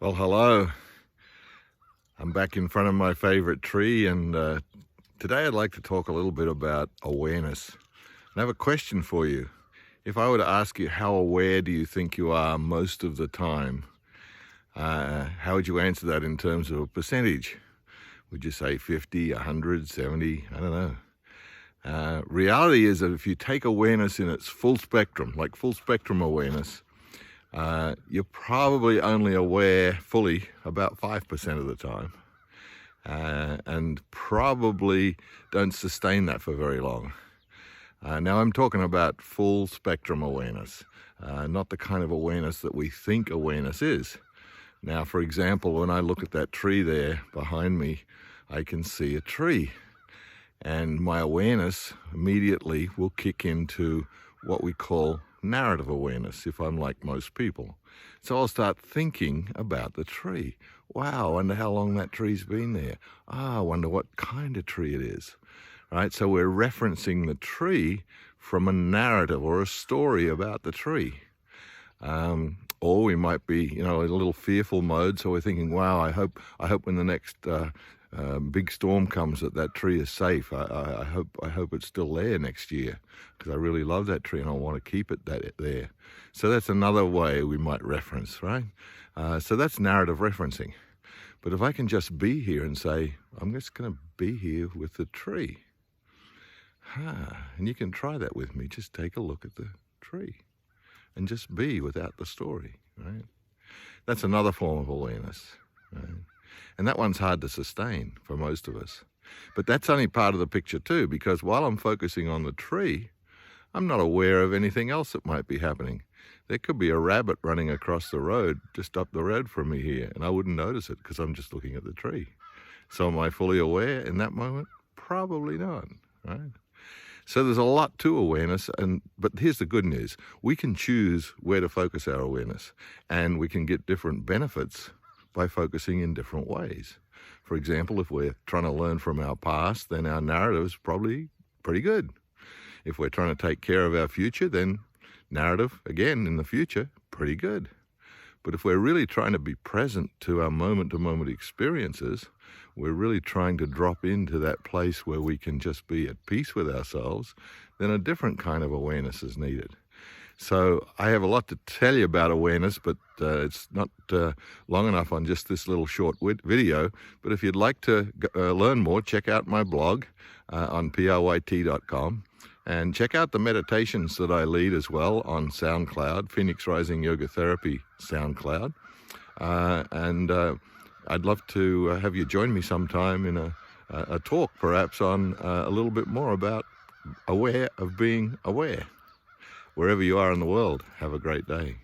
Well, hello. I'm back in front of my favorite tree, and today I'd like to talk a little bit about awareness. I have a question for you. If I were to ask you, how aware do you think you are most of the time? How would you answer that in terms of a percentage? Would you say 50, 100, 70? I don't know. Reality is that if you take awareness in its full spectrum, like full spectrum awareness, you're probably only aware fully about 5% of the time, and probably don't sustain that for very long. Now I'm talking about full spectrum awareness, not the kind of awareness that we think awareness is. Now, for example, when I look at that tree there behind me, I can see a tree, and my awareness immediately will kick into what we call narrative awareness if I'm like most people. So I'll start thinking about the tree. Wow, I wonder how long that tree's been there. I wonder what kind of tree it is. Right? So we're referencing the tree from a narrative or a story about the tree. Or we might be, in a little fearful mode. So we're thinking, wow, I hope when the next big storm comes that tree is safe. I hope it's still there next year, because I really love that tree and I want to keep it there. So that's another way we might reference, right? So that's narrative referencing. But if I can just be here and say, I'm just going to be here with the tree. And you can try that with me. Just take a look at the tree and just be without the story, right? That's another form of awareness, right? And that one's hard to sustain for most of us. But that's only part of the picture too, because while I'm focusing on the tree, I'm not aware of anything else that might be happening. There could be a rabbit running across the road, just up the road from me here, and I wouldn't notice it because I'm just looking at the tree. So am I fully aware in that moment? Probably not, right? So there's a lot to awareness, but here's the good news. We can choose where to focus our awareness, and we can get different benefits by focusing in different ways. For example, if we're trying to learn from our past, then our narrative is probably pretty good. If we're trying to take care of our future, then narrative, again, in the future, pretty good. But if we're really trying to be present to our moment-to-moment experiences, we're really trying to drop into that place where we can just be at peace with ourselves, then a different kind of awareness is needed. So I have a lot to tell you about awareness, but it's not long enough on just this little short video. But if you'd like to learn more, check out my blog on pyt.com. And check out the meditations that I lead as well on SoundCloud, Phoenix Rising Yoga Therapy SoundCloud. And I'd love to have you join me sometime in a talk, perhaps on a little bit more about aware of being aware. Wherever you are in the world, have a great day.